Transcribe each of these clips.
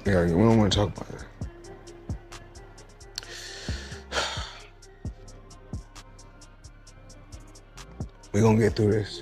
Yeah, we don't want to talk about that. We're gonna get through this.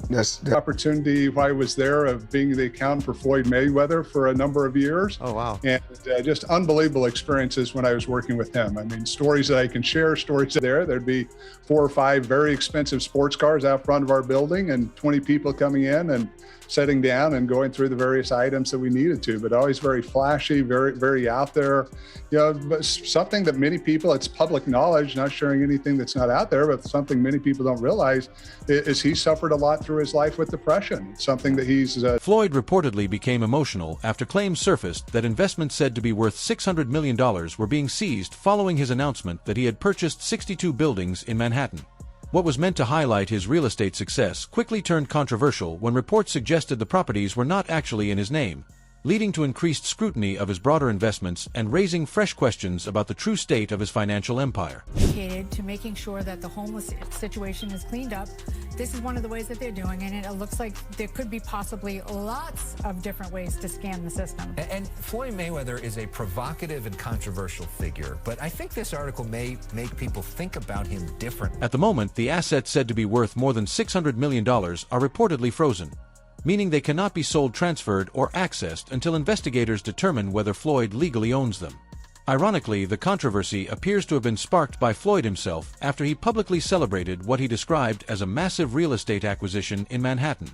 That's the opportunity while I was there of being the accountant for Floyd Mayweather for a number of years. Oh, wow. And just unbelievable experiences when I was working with him. I mean, stories that I can share, stories there. There'd be 4 or 5 very expensive sports cars out front of our building and 20 people coming in and sitting down and going through the various items that we needed to, but always very flashy, very out there. You know, but something that many people, it's public knowledge, not sharing anything that's not out there, but something many people don't realize is he suffered a lot through his life with depression. It's something that he's... Floyd reportedly became emotional after claims surfaced that investments said to be worth $600 million were being seized following his announcement that he had purchased 62 buildings in Manhattan. What was meant to highlight his real estate success quickly turned controversial when reports suggested the properties were not actually in his name, leading to increased scrutiny of his broader investments and raising fresh questions about the true state of his financial empire. Dedicated to making sure that the homeless situation is cleaned up. This is one of the ways that they're doing it, and it looks like there could be possibly lots of different ways to scam the system. And Floyd Mayweather is a provocative and controversial figure, but I think this article may make people think about him differently. At the moment, the assets said to be worth more than $600 million are reportedly frozen, meaning they cannot be sold, transferred, or accessed until investigators determine whether Floyd legally owns them. Ironically, the controversy appears to have been sparked by Floyd himself after he publicly celebrated what he described as a massive real estate acquisition in Manhattan.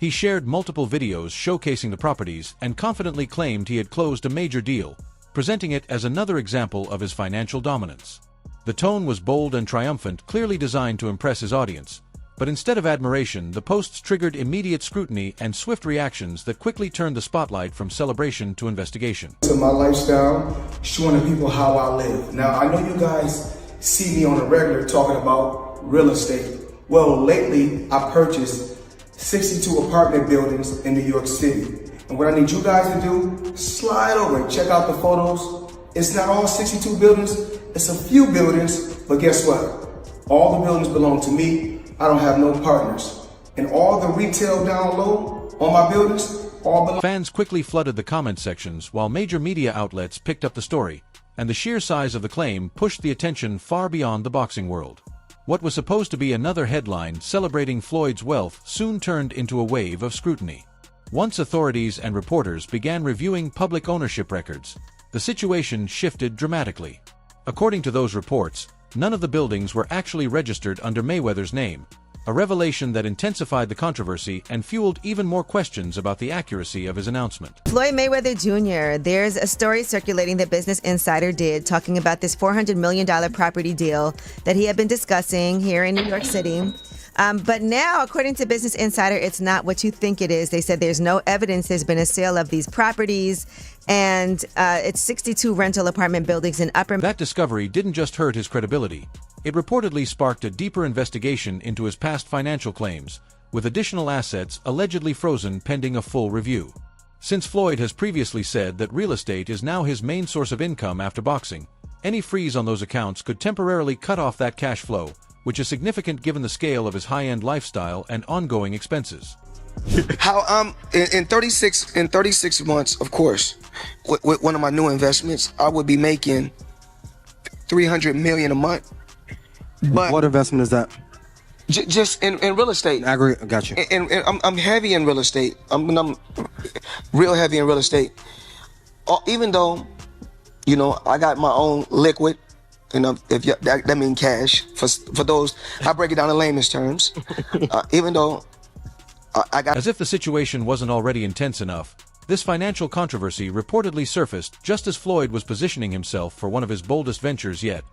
He shared multiple videos showcasing the properties and confidently claimed he had closed a major deal, presenting it as another example of his financial dominance. The tone was bold and triumphant, clearly designed to impress his audience. But instead of admiration, the posts triggered immediate scrutiny and swift reactions that quickly turned the spotlight from celebration to investigation. To my lifestyle, showing the people how I live. Now, I know you guys see me on a regular talking about real estate. Well, lately, I purchased 62 apartment buildings in New York City. And what I need you guys to do, slide over and check out the photos. It's not all 62 buildings, it's a few buildings, but guess what? All the buildings belong to me. I don't have no partners. And all the retail down low on my buildings, all belong. Fans quickly flooded the comment sections while major media outlets picked up the story, and the sheer size of the claim pushed the attention far beyond the boxing world. What was supposed to be another headline celebrating Floyd's wealth soon turned into a wave of scrutiny. Once authorities and reporters began reviewing public ownership records, the situation shifted dramatically. According to those reports, none of the buildings were actually registered under Mayweather's name, a revelation that intensified the controversy and fueled even more questions about the accuracy of his announcement. Floyd Mayweather Jr., there's a story circulating that Business Insider did talking about this $400 million property deal that he had been discussing here in New York City. But now, according to Business Insider, it's not what you think it is. They said there's no evidence there's been a sale of these properties, and it's 62 rental apartment buildings in Upper... That discovery didn't just hurt his credibility. It reportedly sparked a deeper investigation into his past financial claims, with additional assets allegedly frozen pending a full review. Since Floyd has previously said that real estate is now his main source of income after boxing, any freeze on those accounts could temporarily cut off that cash flow, which is significant given the scale of his high-end lifestyle and ongoing expenses. How in 36 months, of course, with one of my new investments, I would be making $300 million a month. But what investment is that? Just in real estate. Got you. And I'm heavy in real estate. I'm real heavy in real estate. Even though, you know, I got my own liquid. You know, if that means cash for those, I break it down in layman's terms. Even though I got... As if the situation wasn't already intense enough, this financial controversy reportedly surfaced just as Floyd was positioning himself for one of his boldest ventures yet,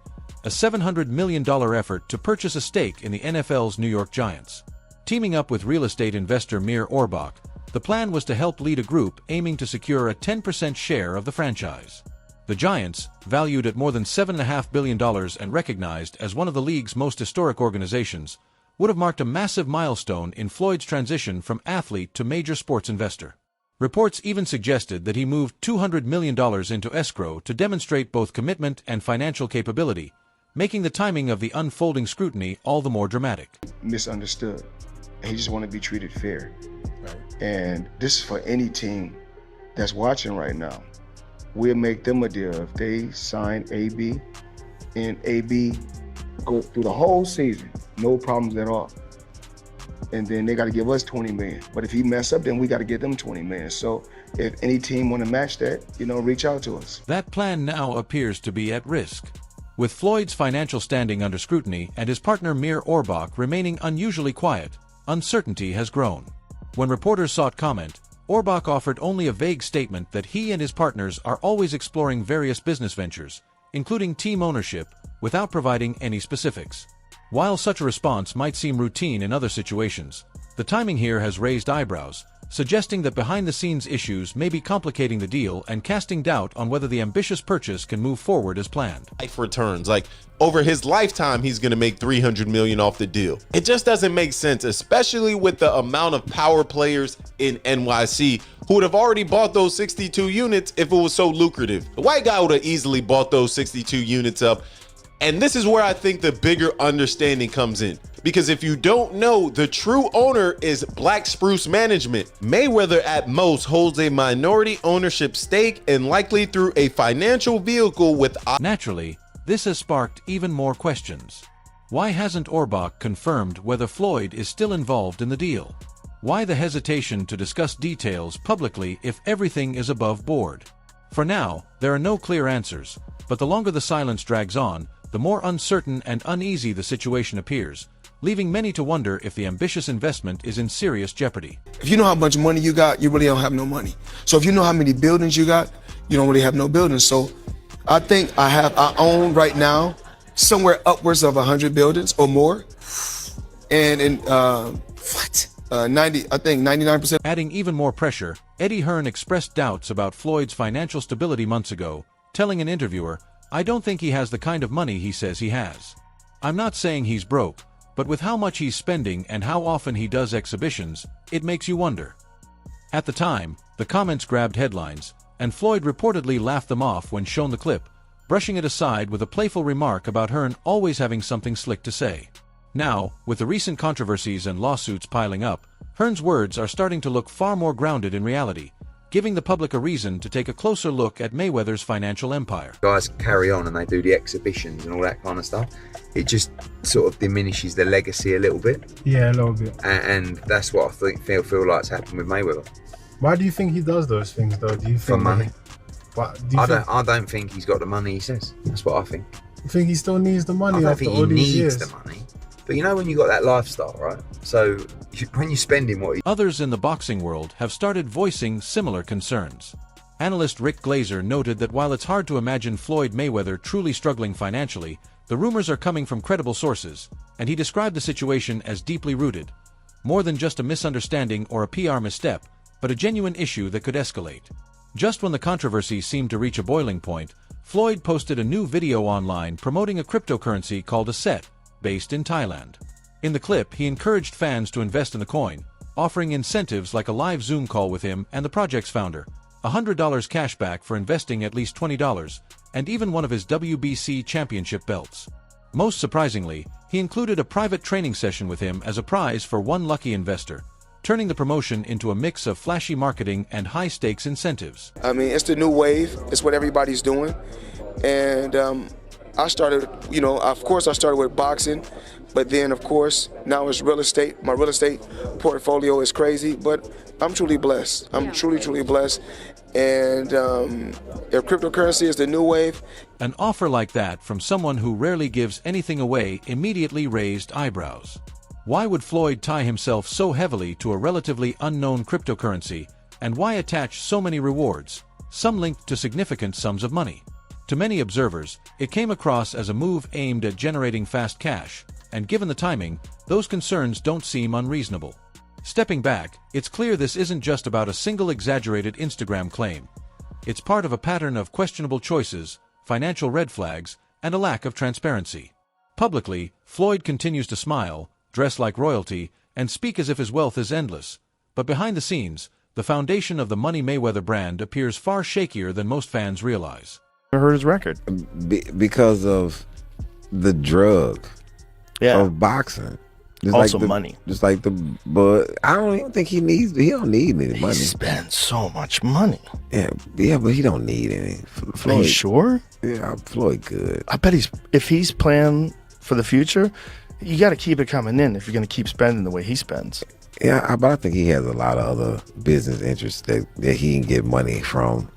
a $700 million effort to purchase a stake in the NFL's New York Giants. Teaming up with real estate investor Mir Orbach, the plan was to help lead a group aiming to secure a 10% share of the franchise. The Giants, valued at more than $7.5 billion and recognized as one of the league's most historic organizations, would have marked a massive milestone in Floyd's transition from athlete to major sports investor. Reports even suggested that he moved $200 million into escrow to demonstrate both commitment and financial capability, making the timing of the unfolding scrutiny all the more dramatic. Misunderstood. He just want to be treated fair. Right. And this is for any team that's watching right now. We'll make them a deal. If they sign AB and AB go through the whole season, no problems at all. And then they got to give us 20 million. But if he mess up, then we got to give them 20 million. So if any team want to match that, reach out to us. That plan now appears to be at risk. With Floyd's financial standing under scrutiny and his partner Mir Orbach remaining unusually quiet, uncertainty has grown. When reporters sought comment, Orbach offered only a vague statement that he and his partners are always exploring various business ventures, including team ownership, without providing any specifics. While such a response might seem routine in other situations, the timing here has raised eyebrows, suggesting that behind-the-scenes issues may be complicating the deal and casting doubt on whether the ambitious purchase can move forward as planned. Life returns, like over his lifetime, he's going to make $300 million off the deal. It just doesn't make sense, especially with the amount of power players in NYC who would have already bought those 62 units if it was so lucrative. The white guy would have easily bought those 62 units up. And this is where I think the bigger understanding comes in. Because if you don't know, the true owner is Black Spruce Management. Mayweather at most holds a minority ownership stake and likely through a financial vehicle with... Naturally, this has sparked even more questions. Why hasn't Orbach confirmed whether Floyd is still involved in the deal? Why the hesitation to discuss details publicly if everything is above board? For now, there are no clear answers, but the longer the silence drags on, the more uncertain and uneasy the situation appears, leaving many to wonder if the ambitious investment is in serious jeopardy. If you know how much money you got, you really don't have no money. So if you know how many buildings you got, you don't really have no buildings. So I think I own right now somewhere upwards of 100 buildings or more. And in 99%. Adding even more pressure, Eddie Hearn expressed doubts about Floyd's financial stability months ago, telling an interviewer, "I don't think he has the kind of money he says he has. I'm not saying he's broke, but with how much he's spending and how often he does exhibitions, it makes you wonder." At the time, the comments grabbed headlines, and Floyd reportedly laughed them off when shown the clip, brushing it aside with a playful remark about Hearn always having something slick to say. Now, with the recent controversies and lawsuits piling up, Hearn's words are starting to look far more grounded in reality, giving the public a reason to take a closer look at Mayweather's financial empire. Guys carry on and they do the exhibitions and all that kind of stuff. It just sort of diminishes the legacy a little bit. Yeah, a little bit. And that's what I feel like's happened with Mayweather. Why do you think he does those things, though? Do you think for money? I don't think he's got the money he says. That's what I think. You think he still needs the money? I don't after think all he these needs years? the money. But you know when you got that lifestyle, right? So when you're spending what... Others in the boxing world have started voicing similar concerns. Analyst Rick Glazer noted that while it's hard to imagine Floyd Mayweather truly struggling financially, the rumors are coming from credible sources, and he described the situation as deeply rooted, more than just a misunderstanding or a PR misstep, but a genuine issue that could escalate. Just when the controversy seemed to reach a boiling point, Floyd posted a new video online promoting a cryptocurrency called a SIEZED, based in Thailand. In the clip, he encouraged fans to invest in the coin, offering incentives like a live Zoom call with him and the project's founder, $100 cashback for investing at least $20, and even one of his WBC championship belts. Most surprisingly, he included a private training session with him as a prize for one lucky investor, turning the promotion into a mix of flashy marketing and high-stakes incentives. I mean, it's the new wave. It's what everybody's doing. And I started, of course I started with boxing, but then of course now it's real estate. My real estate portfolio is crazy, but I'm truly blessed. I'm truly blessed. And if cryptocurrency is the new wave. An offer like that from someone who rarely gives anything away immediately raised eyebrows. Why would Floyd tie himself so heavily to a relatively unknown cryptocurrency, and why attach so many rewards, some linked to significant sums of money? To many observers, it came across as a move aimed at generating fast cash, and given the timing, those concerns don't seem unreasonable. Stepping back, it's clear this isn't just about a single exaggerated Instagram claim. It's part of a pattern of questionable choices, financial red flags, and a lack of transparency. Publicly, Floyd continues to smile, dress like royalty, and speak as if his wealth is endless. But behind the scenes, the foundation of the Money Mayweather brand appears far shakier than most fans realize. Hurt his record because of the drug of boxing. Just Also like money. Just like but I don't even think he don't need any money. He spends so much money. Yeah, but he don't need any. Floyd, Are you sure? Yeah, Floyd good. I bet if he's playing for the future, you got to keep it coming in if you're going to keep spending the way he spends. Yeah, but I think he has a lot of other business interests that he can get money from.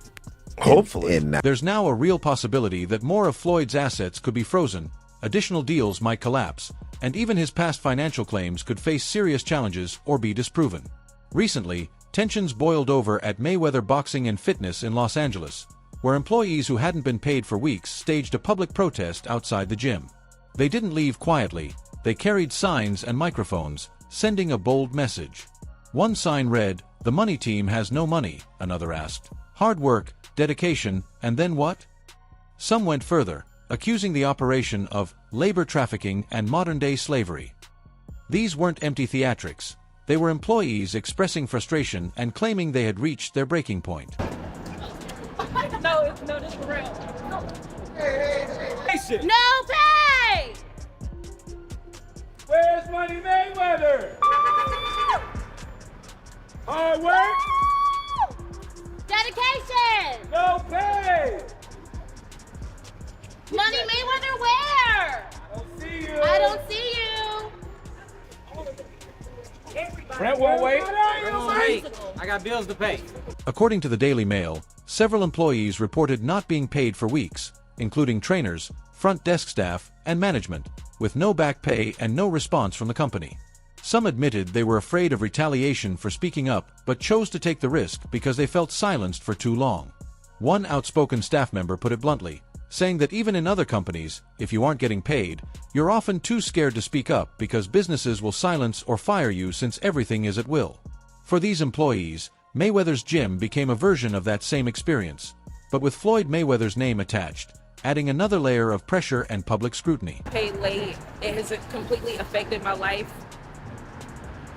Hopefully. There's now a real possibility that more of Floyd's assets could be frozen, additional deals might collapse, and even his past financial claims could face serious challenges or be disproven. Recently, tensions boiled over at Mayweather Boxing and Fitness in Los Angeles, where employees who hadn't been paid for weeks staged a public protest outside the gym. They didn't leave quietly, they carried signs and microphones, sending a bold message. One sign read, "The money team has no money," another asked, "Hard work, dedication, and then what?" Some went further, accusing the operation of labor trafficking and modern-day slavery. These weren't empty theatrics. They were employees expressing frustration and claiming they had reached their breaking point. No, this for real. No pay! Where's Money Mayweather? Hard work? Dedication! No pay! Money Mayweather where? I don't see you. I don't see you. Brent won't wait. I got bills to pay. According to the Daily Mail, several employees reported not being paid for weeks, including trainers, front desk staff, and management, with no back pay and no response from the company. Some admitted they were afraid of retaliation for speaking up, but chose to take the risk because they felt silenced for too long. One outspoken staff member put it bluntly, saying that even in other companies, if you aren't getting paid, you're often too scared to speak up because businesses will silence or fire you since everything is at will. For these employees, Mayweather's gym became a version of that same experience, but with Floyd Mayweather's name attached, adding another layer of pressure and public scrutiny. Paid late. It has completely affected my life.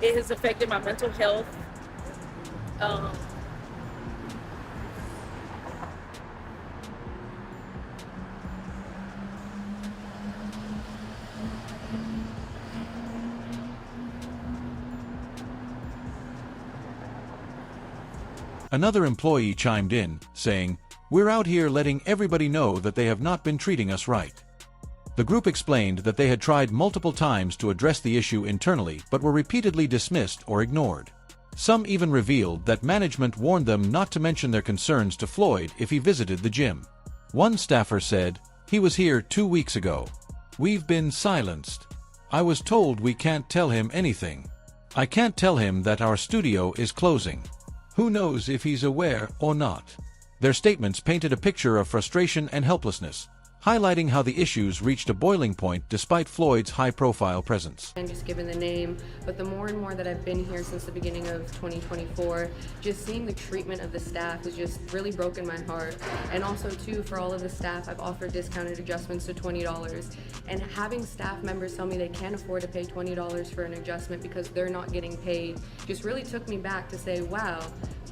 It has affected my mental health. Another employee chimed in, saying, "We're out here letting everybody know that they have not been treating us right." The group explained that they had tried multiple times to address the issue internally but were repeatedly dismissed or ignored. Some even revealed that management warned them not to mention their concerns to Floyd if he visited the gym. One staffer said, "He was here 2 weeks ago. We've been silenced. I was told we can't tell him anything. I can't tell him that our studio is closing. Who knows if he's aware or not?" Their statements painted a picture of frustration and helplessness, highlighting how the issues reached a boiling point despite Floyd's high-profile presence. And just given the name, but the more and more that I've been here since the beginning of 2024, just seeing the treatment of the staff has just really broken my heart. And also too, for all of the staff, I've offered discounted adjustments to $20. And having staff members tell me they can't afford to pay $20 for an adjustment because they're not getting paid just really took me back to say, wow,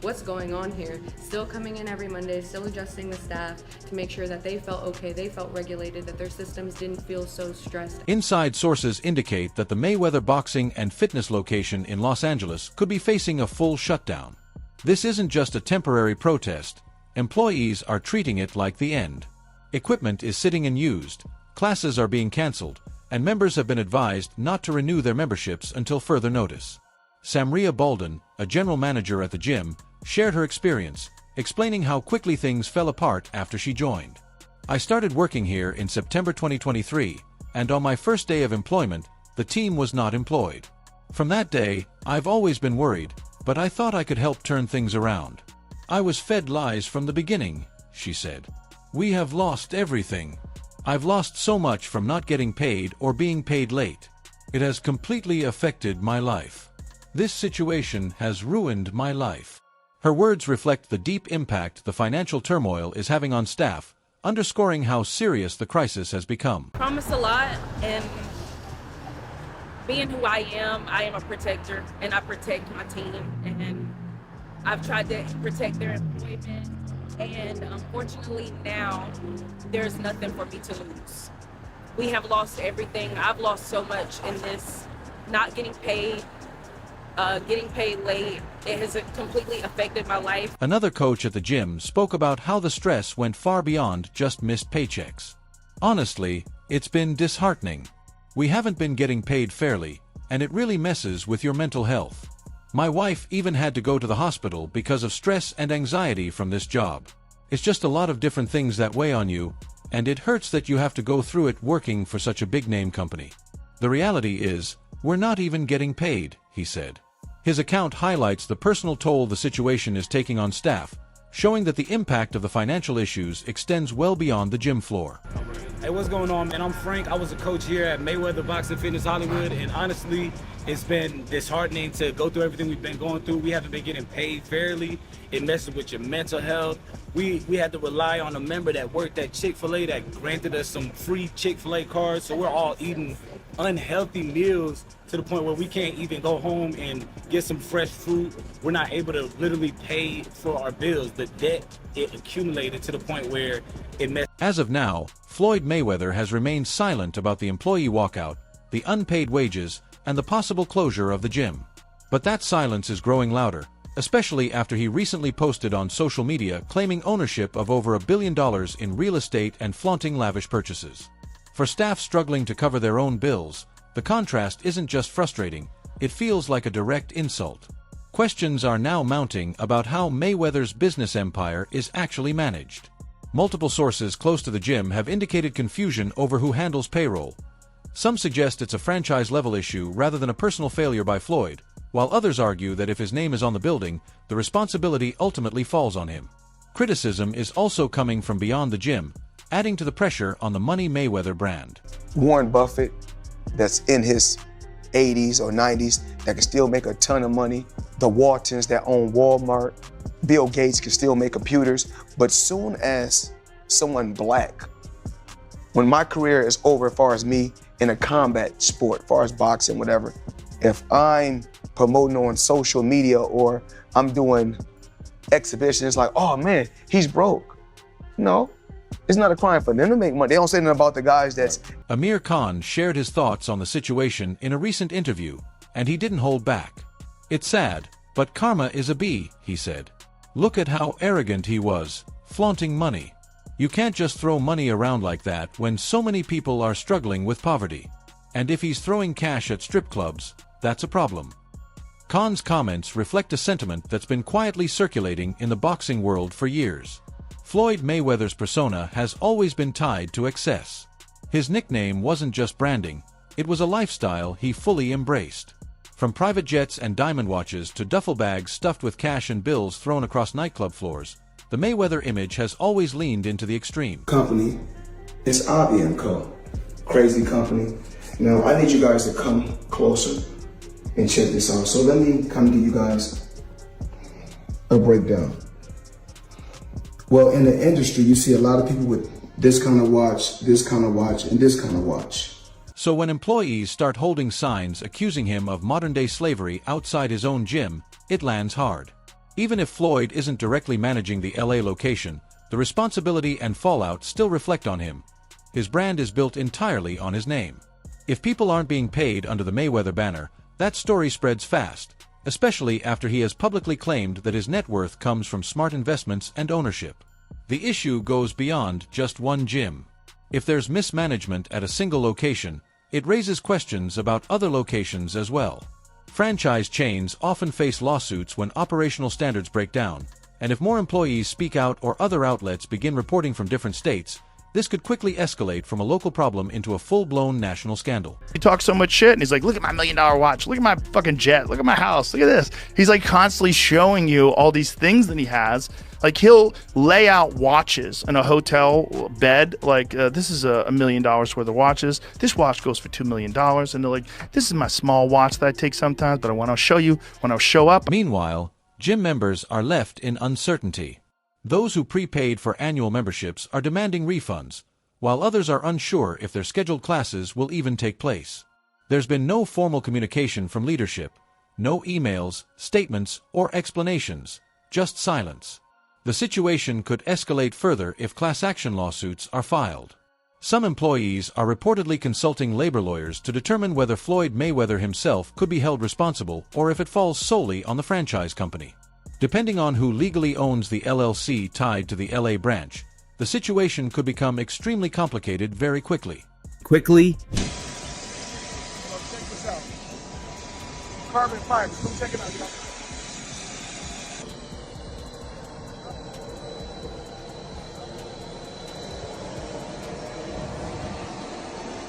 what's going on here? Still coming in every Monday, still adjusting the staff to make sure that they felt okay, they felt regulated, that their systems didn't feel so stressed. Inside sources indicate that the Mayweather Boxing and Fitness location in Los Angeles could be facing a full shutdown. This isn't just a temporary protest. Employees are treating it like the end. Equipment is sitting unused, classes are being canceled, and members have been advised not to renew their memberships until further notice. Samria Balden, a general manager at the gym, shared her experience, explaining how quickly things fell apart after she joined. "I started working here in September 2023, and on my first day of employment, the team was not employed. From that day, I've always been worried, but I thought I could help turn things around. I was fed lies from the beginning," she said. "We have lost everything. I've lost so much from not getting paid or being paid late. It has completely affected my life. This situation has ruined my life." Her words reflect the deep impact the financial turmoil is having on staff, underscoring how serious the crisis has become. Promise a lot, and being who I am a protector, and I protect my team, and I've tried to protect their employment, and unfortunately now there's nothing for me to lose. We have lost everything. I've lost so much in this, not getting paid late. It has completely affected my life. Another coach at the gym spoke about how the stress went far beyond just missed paychecks. Honestly, it's been disheartening. We haven't been getting paid fairly, and it really messes with your mental health. My wife even had to go to the hospital because of stress and anxiety from this job. It's just a lot of different things that weigh on you, and it hurts that you have to go through it working for such a big-name company. The reality is, we're not even getting paid, he said. His account highlights the personal toll the situation is taking on staff, showing that the impact of the financial issues extends well beyond the gym floor. Hey, what's going on, man? I'm Frank. I was a coach here at Mayweather Boxing Fitness Hollywood, and honestly, it's been disheartening to go through everything we've been going through. We haven't been getting paid fairly. It messes with your mental health. We had to rely on a member that worked at Chick-fil-A that granted us some free Chick-fil-A cards, so we're all eating unhealthy meals to the point where we can't even go home and get some fresh fruit. We're not able to literally pay for our bills. The debt, it accumulated to the point where it messed. As of now, Floyd Mayweather has remained silent about the employee walkout, the unpaid wages, and the possible closure of the gym. But that silence is growing louder, especially after he recently posted on social media claiming ownership of over $1 billion in real estate and flaunting lavish purchases. For staff struggling to cover their own bills, the contrast isn't just frustrating, it feels like a direct insult. Questions are now mounting about how Mayweather's business empire is actually managed. Multiple sources close to the gym have indicated confusion over who handles payroll. Some suggest it's a franchise-level issue rather than a personal failure by Floyd, while others argue that if his name is on the building, the responsibility ultimately falls on him. Criticism is also coming from beyond the gym, adding to the pressure on the Money Mayweather brand. Warren Buffett, that's in his 80s or 90s, that can still make a ton of money. The Waltons that own Walmart. Bill Gates can still make computers. But soon as someone black, when my career is over as far as me in a combat sport, as far as boxing, whatever, if I'm promoting on social media or I'm doing exhibitions, it's like, oh man, he's broke. No, it's not a crime for them to make money. They don't say nothing about the guys that's... Amir Khan shared his thoughts on the situation in a recent interview, and he didn't hold back. It's sad, but karma is a bee, he said. Look at how arrogant he was, flaunting money. You can't just throw money around like that when so many people are struggling with poverty. And if he's throwing cash at strip clubs, that's a problem. Khan's comments reflect a sentiment that's been quietly circulating in the boxing world for years. Floyd Mayweather's persona has always been tied to excess. His nickname wasn't just branding, it was a lifestyle he fully embraced. From private jets and diamond watches to duffel bags stuffed with cash and bills thrown across nightclub floors, the Mayweather image has always leaned into the extreme. Company is Avi & Co. Crazy company. Now, I need you guys to come closer and check this out. So let me come give you guys a breakdown. Well, in the industry, you see a lot of people with this kind of watch, this kind of watch, and this kind of watch. So when employees start holding signs accusing him of modern-day slavery outside his own gym, it lands hard. Even if Floyd isn't directly managing the LA location, the responsibility and fallout still reflect on him. His brand is built entirely on his name. If people aren't being paid under the Mayweather banner, that story spreads fast, especially after he has publicly claimed that his net worth comes from smart investments and ownership. The issue goes beyond just one gym. If there's mismanagement at a single location, it raises questions about other locations as well. Franchise chains often face lawsuits when operational standards break down, and if more employees speak out or other outlets begin reporting from different states, this could quickly escalate from a local problem into a full-blown national scandal. He talks so much shit, and he's like, look at my $1 million watch, look at my fucking jet, look at my house, look at this. He's like constantly showing you all these things that he has. Like he'll lay out watches in a hotel bed, like this is $1 million worth of watches. This watch goes for $2 million. And they're like, this is my small watch that I take sometimes, but I want to show you when I show up. Meanwhile, gym members are left in uncertainty. Those who prepaid for annual memberships are demanding refunds, while others are unsure if their scheduled classes will even take place. There's been no formal communication from leadership, no emails, statements, or explanations, just silence. The situation could escalate further if class action lawsuits are filed. Some employees are reportedly consulting labor lawyers to determine whether Floyd Mayweather himself could be held responsible or if it falls solely on the franchise company. Depending on who legally owns the LLC tied to the LA branch, the situation could become extremely complicated very quickly. Quickly. Check this out. Carbon fiber. Come check it out, y'all.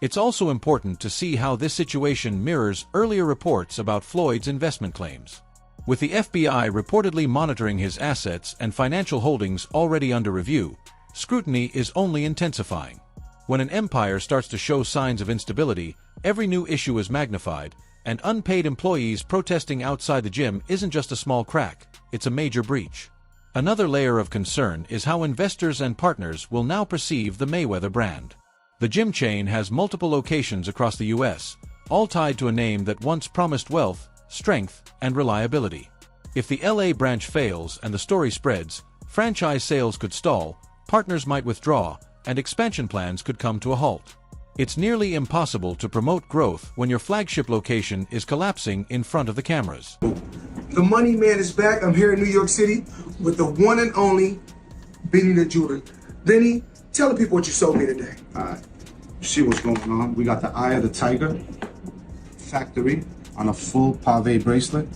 It's also important to see how this situation mirrors earlier reports about Floyd's investment claims. With the FBI reportedly monitoring his assets and financial holdings already under review, scrutiny is only intensifying. When an empire starts to show signs of instability, every new issue is magnified, and unpaid employees protesting outside the gym isn't just a small crack, it's a major breach. Another layer of concern is how investors and partners will now perceive the Mayweather brand. The gym chain has multiple locations across the U.S., all tied to a name that once promised wealth, strength, and reliability. If the LA branch fails and the story spreads, franchise sales could stall, partners might withdraw, and expansion plans could come to a halt. It's nearly impossible to promote growth when your flagship location is collapsing in front of the cameras. The money man is back. I'm here in New York City with the one and only Benny the Jeweler. Benny, tell the people what you sold me today. All right. See what's going on. We got the Eye of the Tiger factory on a full pave bracelet.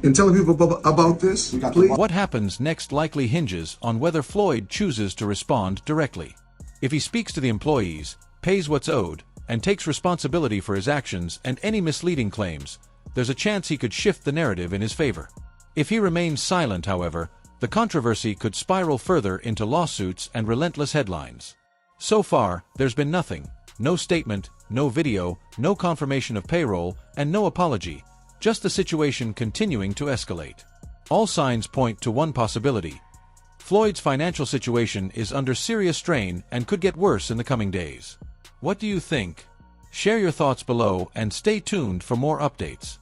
And tell the people about this, please. What happens next likely hinges on whether Floyd chooses to respond directly. If he speaks to the employees, pays what's owed, and takes responsibility for his actions and any misleading claims, there's a chance he could shift the narrative in his favor. If he remains silent, however, the controversy could spiral further into lawsuits and relentless headlines. So far, there's been nothing. No statement, no video, no confirmation of payroll, and no apology. Just the situation continuing to escalate. All signs point to one possibility. Floyd's financial situation is under serious strain and could get worse in the coming days. What do you think? Share your thoughts below and stay tuned for more updates.